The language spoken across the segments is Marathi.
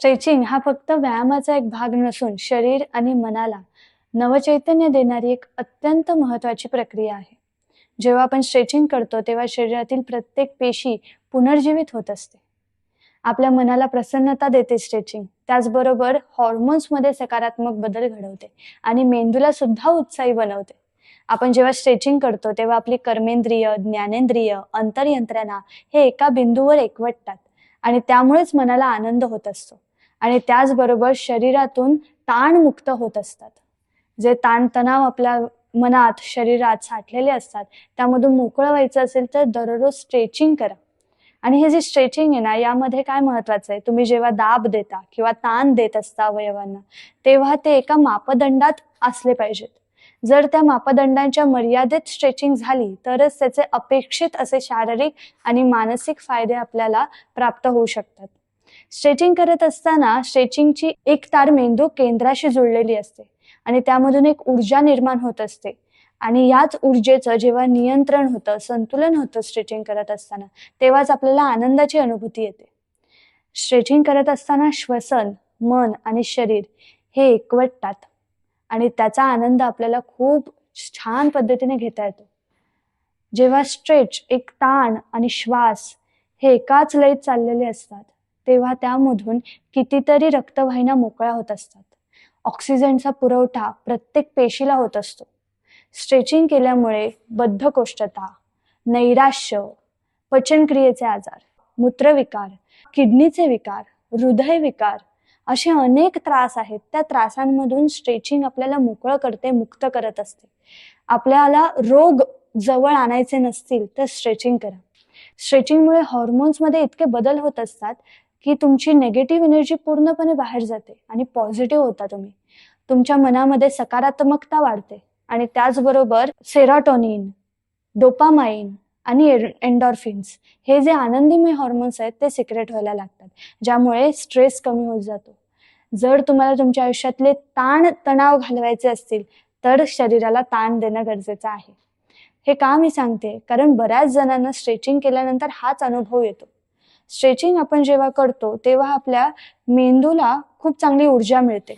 स्ट्रेचिंग हा फक्त व्यायामाचा एक भाग नसून शरीर आणि मनाला नवचैतन्य देणारी एक अत्यंत महत्वाची प्रक्रिया आहे. जेव्हा आपण स्ट्रेचिंग करतो तेव्हा शरीरातील प्रत्येक पेशी पुनर्जीवित होत असते. आपल्या मनाला प्रसन्नता देते स्ट्रेचिंग. त्याचबरोबर हॉर्मोन्समध्ये सकारात्मक बदल घडवते आणि मेंदूला सुद्धा उत्साही बनवते. आपण जेव्हा स्ट्रेचिंग करतो तेव्हा आपली कर्मेंद्रिय, ज्ञानेंद्रिय, अंतर्यंत्रणा हे एका बिंदूवर एकवटतात आणि त्यामुळेच मनाला आनंद होत असतो आणि त्याचबरोबर शरीरातून ताण मुक्त होत असतात. जे ताणतणाव आपल्या मनात, शरीरात साठलेले असतात त्यामधून मोकळं व्हायचं असेल तर दररोज स्ट्रेचिंग करा. आणि हे जे स्ट्रेचिंग आहे ना, यामध्ये काय महत्वाचं आहे, तुम्ही जेव्हा दाब देता किंवा ताण देत असता अवयवांना तेव्हा ते एका मापदंडात असले पाहिजेत. जर त्या मापदंडांच्या मर्यादेत स्ट्रेचिंग झाली तरच त्याचे अपेक्षित असे शारीरिक आणि मानसिक फायदे आपल्याला प्राप्त होऊ शकतात. स्ट्रेचिंग करत असताना स्ट्रेचिंगची एक तार मेंदू केंद्राशी जुळलेली असते आणि त्यामधून एक ऊर्जा निर्माण होत असते आणि याच ऊर्जेचं जेव्हा नियंत्रण होतं, संतुलन होतं स्ट्रेचिंग करत असताना, तेव्हाच आपल्याला आनंदाची अनुभूती येते. स्ट्रेचिंग करत असताना श्वसन, मन आणि शरीर हे एकवटतात आणि त्याचा आनंद आपल्याला खूप छान पद्धतीने घेता येतो. जेव्हा स्ट्रेच, एक ताण आणि श्वास हे एकाच लयीत चाललेले असतात तेव्हा त्यामधून कितीतरी रक्तवाहिन्या मोकळ्या होत असतात. ऑक्सिजनचा पुरवठा प्रत्येक पेशीला होत असतो. स्ट्रेचिंग केल्यामुळे बद्धकोष्ठता, नैराश्य, पचनक्रियेचे आजार, मूत्रविकार, किडनीचे विकार, हृदयविकार असे अनेक त्रास आहेत. त्या त्रासांमधून स्ट्रेचिंग आपल्याला मोकळं करते, मुक्त करत असते. आपल्याला रोग जवळ आणायचे नसतील तर स्ट्रेचिंग करा. स्ट्रेचिंगमुळे हॉर्मोन्समध्ये इतके बदल होत असतात की तुमची नेगेटिव्ह एनर्जी पूर्णपणे बाहेर जाते आणि पॉझिटिव्ह होता तुम्ही. तुमच्या मनामध्ये सकारात्मकता वाढते आणि त्याचबरोबर सेरोटोनिन, डोपामाइन आणि एंडॉर्फिन्स हे जे आनंदीमय हॉर्मोन्स आहेत ते सिक्रेट व्हायला लागतात, ज्यामुळे स्ट्रेस कमी होत जातो. जर तुम्हाला तुमच्या आयुष्यातले ताण तणाव घालवायचे असतील तर शरीराला ताण देणं गरजेचं आहे. हे का मी सांगते, कारण बऱ्याच जणांना स्ट्रेचिंग केल्यानंतर हाच अनुभव येतो. स्ट्रेचिंग आपण जेव्हा करतो तेव्हा आपल्या मेंदूला खूप चांगली ऊर्जा मिळते,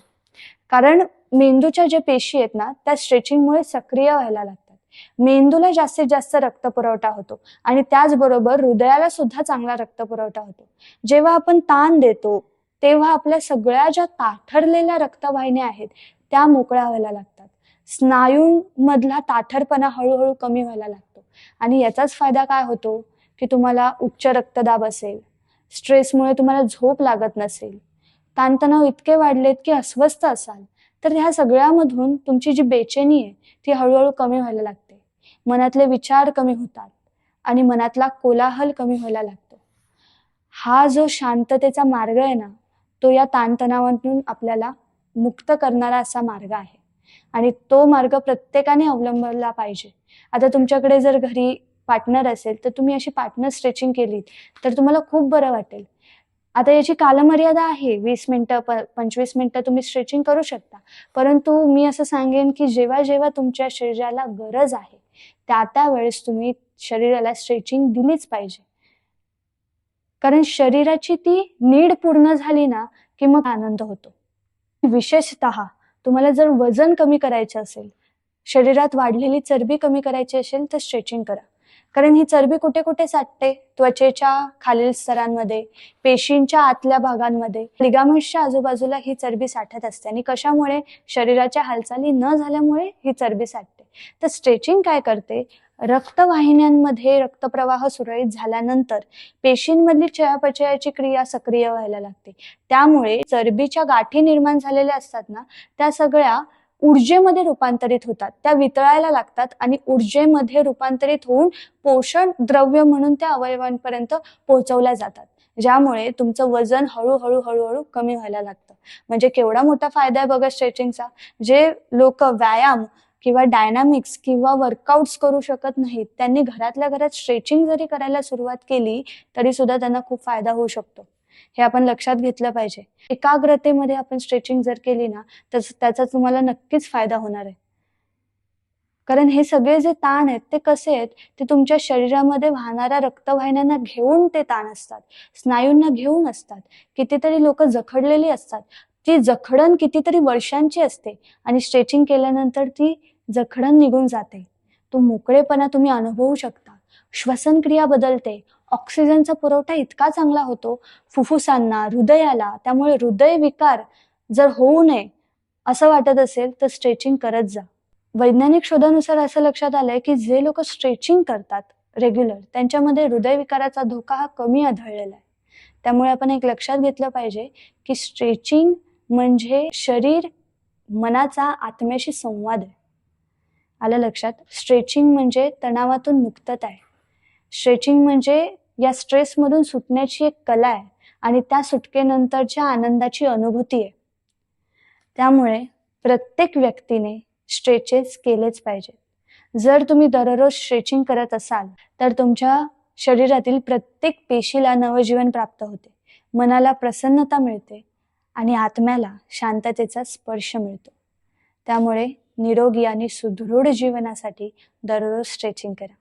कारण मेंदूच्या जे पेशी आहेत ना त्या स्ट्रेचिंगमुळे सक्रिय व्हायला लागतात. मेंदूला जास्तीत जास्त रक्तपुरवठा होतो आणि त्याचबरोबर हृदयाला सुद्धा चांगला रक्तपुरवठा होतो. जेव्हा आपण ताण देतो तेव्हा आपल्या सगळ्या ज्या ताठरलेल्या रक्तवाहिन्या आहेत त्या मोकळ्या व्हायला लागतात. स्नायूंमधला ताठरपणा हळूहळू कमी व्हायला लागतो आणि याचाच फायदा काय होतो की तुम्हाला उच्च रक्तदाब असेल, स्ट्रेसमुळे तुम्हाला झोप लागत नसेल, ताणतणाव इतके वाढलेत की अस्वस्थ असाल तर ह्या सगळ्यामधून तुमची जी बेचैनी आहे ती हळूहळू कमी व्हायला लागते. मनातले विचार कमी होतात आणि मनातला कोलाहल कमी व्हायला लागतो. हा जो शांततेचा मार्ग आहे ना तो या ताणतणावातून आपल्याला मुक्त करणारा असा मार्ग आहे आणि तो मार्ग प्रत्येकाने अवलंबला पाहिजे. आता तुमच्याकडे जर घरी पार्टनर असेल तर तुम्ही अशी पार्टनर स्ट्रेचिंग केली तर तुम्हाला खूप बरं वाटेल. आता याची कालमर्यादा आहे, 20 मिनिटं 25 मिनिटं तुम्ही स्ट्रेचिंग करू शकता, परंतु मी असं सांगेन की जेव्हा जेव्हा तुमच्या शरीराला गरज आहे त्या वेळेस तुम्ही शरीराला स्ट्रेचिंग दिलीच पाहिजे. कारण शरीराची ती नीड पूर्ण झाली ना की मग आनंद होतो. विशेषतः तुम्हाला जर वजन कमी करायचं असेल, शरीरात वाढलेली चरबी कमी करायची असेल तर स्ट्रेचिंग करा. कारण ही चरबी कुठे कुठे साठते, त्वचेच्या खालील स्तरांमध्ये, पेशींच्या आतल्या भागांमध्ये, लिगामेंट्सच्या आजूबाजूला ही चरबी साठत असते आणि कशामुळे, शरीराच्या हालचाली न झाल्यामुळे ही चरबी साठते. तर स्ट्रेचिंग काय करते, रक्तवाहिन्यांमध्ये रक्तप्रवाह सुरळीत झाल्यानंतर पेशींमधली चयापचयाची क्रिया सक्रिय व्हायला लागते. त्यामुळे चरबीच्या गाठी निर्माण झालेल्या असतात ना त्या सगळ्या ऊर्जेमध्ये रूपांतरित होतात, त्या वितळायला लागतात आणि ऊर्जेमध्ये रूपांतरित होऊन पोषण द्रव्य म्हणून त्या अवयवांपर्यंत पोहोचवल्या जातात, ज्यामुळे तुमचं वजन हळूहळू हळूहळू कमी व्हायला लागतं. म्हणजे केवढा मोठा फायदा आहे बघा स्ट्रेचिंगचा. जे लोक व्यायाम किंवा डायनामिक्स किंवा वर्कआउट्स करू शकत नाहीत त्यांनी घरातल्या घरात स्ट्रेचिंग जरी करायला सुरुवात केली तरी सुद्धा त्यांना खूप फायदा होऊ शकतो. हे आपण लक्षात घेतलं पाहिजे. एकाग्रतेमध्ये आपण स्ट्रेचिंग जर केली ना तर त्याचा तुम्हाला नक्कीच फायदा होणार आहे. कारण हे सगळे जे ताण आहेत ते कसे आहेत, ते तुमच्या शरीरामध्ये वाहणाऱ्या रक्तवाहिन्यांना घेऊन ते ताण असतात, स्नायूंना घेऊन असतात. कितीतरी लोक जखडलेली असतात, ती जखडण कितीतरी वर्षांची असते आणि स्ट्रेचिंग केल्यानंतर ती जखडण निघून जाते. तो मोकळेपणा तुम्ही अनुभवू शकता. श्वसन क्रिया बदलते, ऑक्सिजनचा पुरवठा इतका चांगला होतो फुफ्फुसांना, हृदयाला. त्यामुळे हृदयविकार जर होऊ नये असं वाटत असेल तर स्ट्रेचिंग करत जा. वैज्ञानिक शोधानुसार असं लक्षात आलंय की जे लोक स्ट्रेचिंग करतात रेग्युलर, त्यांच्यामध्ये हृदयविकाराचा धोका हा कमी आढळलेला आहे. त्यामुळे आपण एक लक्षात घेतलं पाहिजे की स्ट्रेचिंग म्हणजे शरीर मनाचा आत्म्याशी संवाद आहे. आलं लक्षात? स्ट्रेचिंग म्हणजे तणावातून मुक्तता आहे. स्ट्रेचिंग म्हणजे या स्ट्रेसमधून सुटण्याची एक कला आहे आणि त्या सुटकेनंतरच्या आनंदाची अनुभूती आहे. त्यामुळे प्रत्येक व्यक्तीने स्ट्रेचेस केलेच पाहिजे. जर तुम्ही दररोज स्ट्रेचिंग करत असाल तर तुमच्या शरीरातील प्रत्येक पेशीला नवजीवन प्राप्त होते, मनाला प्रसन्नता मिळते आणि आत्म्याला शांततेचा स्पर्श मिळतो. त्यामुळे निरोगी आणि सुदृढ जीवनासाठी दररोज स्ट्रेचिंग करा.